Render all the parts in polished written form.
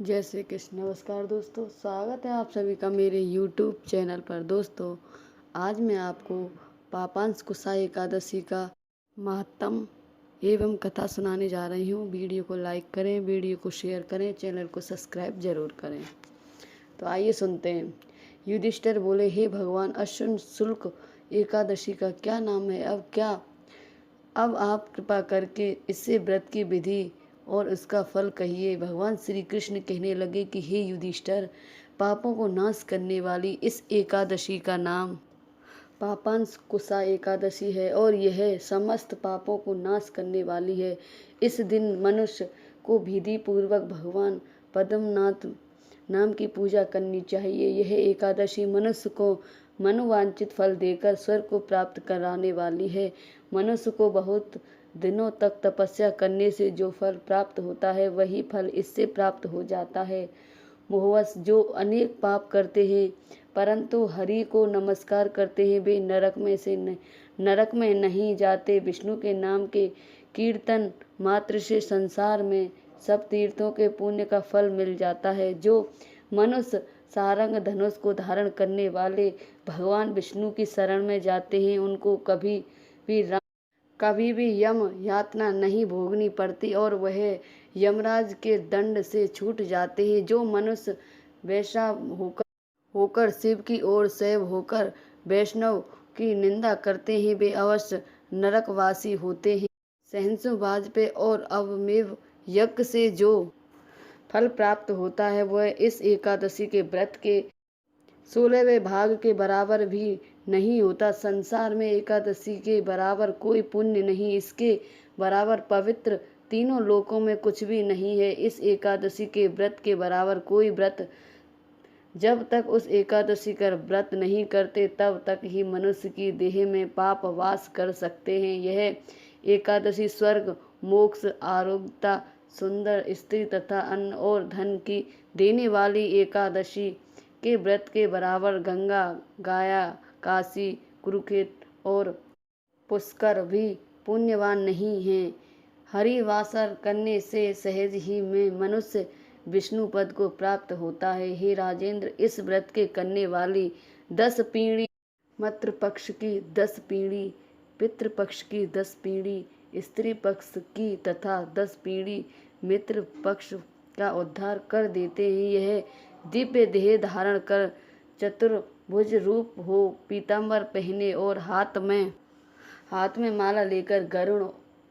जय श्री कृष्ण। नमस्कार दोस्तों, स्वागत है आप सभी का मेरे यूट्यूब चैनल पर। दोस्तों, आज मैं आपको पापांशकुशा एकादशी का महात्म एवं कथा सुनाने जा रही हूँ। वीडियो को लाइक करें, वीडियो को शेयर करें, चैनल को सब्सक्राइब जरूर करें। तो आइए सुनते हैं। युधिष्ठिर बोले, हे भगवान, अश्विन शुक्ल एकादशी का क्या नाम है? अब आप कृपा करके इससे व्रत की विधि और उसका फल कहिए। भगवान श्री कृष्ण कहने लगे कि हे युधिष्ठिर, पापों को नाश करने वाली इस एकादशी का नाम पापांशकुशा एकादशी है और यह समस्त पापों को नाश करने वाली है। इस दिन मनुष्य को विधि पूर्वक भगवान पद्मनाथ नाम की पूजा करनी चाहिए। यह एकादशी मनुष्य को मनोवांछित फल देकर स्वर्ग को प्राप्त कराने वाली है। मनुष्य को बहुत दिनों तक तपस्या करने से जो फल प्राप्त होता है, वही फल इससे प्राप्त हो जाता है। मोहवश जो अनेक पाप करते हैं परंतु हरि को नमस्कार करते हैं, वे नरक में नहीं जाते। विष्णु के नाम के कीर्तन मात्र से संसार में सब तीर्थों के पुण्य का फल मिल जाता है। जो मनुष्य सारंग धनुष को धारण करने वाले भगवान विष्णु की शरण में जाते हैं, उनको कभी भी यम यातना नहीं भोगनी पड़ती और वह यमराज के दंड से छूट जाते हैं। जो मनुष्य वैसा होकर शिव की ओर सेव होकर वैष्णव की निंदा करते हैं, वे अवश्य नरकवासी होते हैं। सहंसु वाजपेयी और अवमेव यज्ञ से जो फल प्राप्त होता है, वह इस एकादशी के व्रत के 16वें भाग के बराबर भी नहीं होता। संसार में एकादशी के बराबर कोई पुण्य नहीं, इसके बराबर पवित्र तीनों लोकों में कुछ भी नहीं है। इस एकादशी के व्रत के बराबर कोई व्रत जब तक उस एकादशी का व्रत नहीं करते, तब तक ही मनुष्य की देह में पाप वास कर सकते हैं। यह एकादशी स्वर्ग, मोक्ष, आरोग्यता, सुंदर स्त्री तथा अन्न और धन की देने वाली एकादशी के व्रत के बराबर गंगा, गाया, काशी, कुरुक्षेत्र और पुष्कर भी पुण्यवान नहीं हैं। हरिवासर करने से सहज ही में मनुष्य विष्णु पद को प्राप्त होता है। हे राजेंद्र, इस व्रत के करने वाली 10 पीढ़ी, मातृ पक्ष की 10 पीढ़ी, पितृपक्ष की 10 पीढ़ी, स्त्री पक्ष की तथा 10 पीढ़ी मित्र पक्ष का उद्धार कर देते हैं। यह दिव्य देह धारण कर चतुर्भुज रूप हो, पीतांबर पहने और हाथ में माला लेकर गरुड़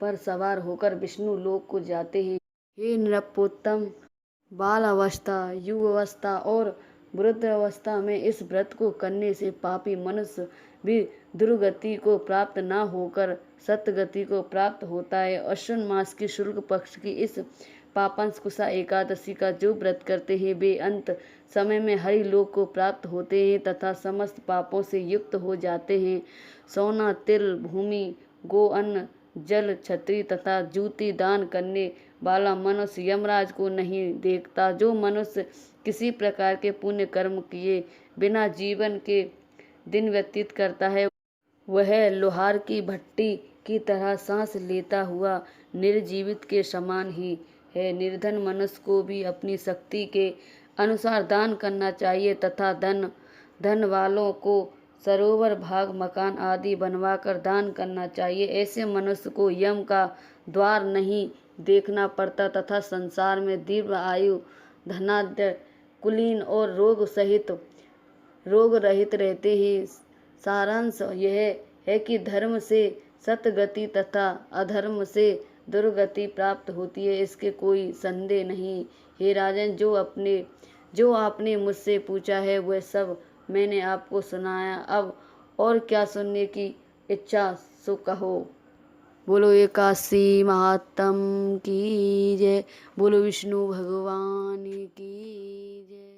पर सवार होकर विष्णु लोक को जाते हैं। हे नृपोत्तम, बाल अवस्था, युवावस्था और वृद्ध अवस्था में इस व्रत को करने से पापी मनुष्य भी दुर्गति को प्राप्त न होकर सतगति को प्राप्त होता है। अश्विन मास की शुक्ल पक्ष की इस पापांशकुशा एकादशी का जो व्रत करते हैं, वे अंत समय में हरि लोक को प्राप्त होते हैं तथा समस्त पापों से युक्त हो जाते हैं। सोना, तिल, भूमि, गो, अन्न, जल, छत्री तथा जूती दान करने वाला मनुष्य यमराज को नहीं देखता। जो मनुष्य किसी प्रकार के पुण्य कर्म किए बिना जीवन के दिन व्यतीत करता है, वह लोहार की भट्टी की तरह सांस लेता हुआ निर्जीवित के समान ही है। निर्धन मनुष्य को भी अपनी शक्ति के अनुसार दान करना चाहिए तथा धन वालों को सरोवर, भाग, मकान आदि बनवाकर दान करना चाहिए। ऐसे मनुष्य को यम का द्वार नहीं देखना पड़ता तथा संसार में दीर्घ आयु, धनाढ्य, कुलीन और रोग रहित रहते हैं। सारांश यह है कि धर्म से सतगति तथा अधर्म से दुर्गति प्राप्त होती है, इसके कोई संदेह नहीं। हे राजन, जो आपने मुझसे पूछा है वह सब मैंने आपको सुनाया। अब और क्या सुनने की इच्छा सो कहो। बोलो एकादशी महात्म की जय। बोलो विष्णु भगवान की जय।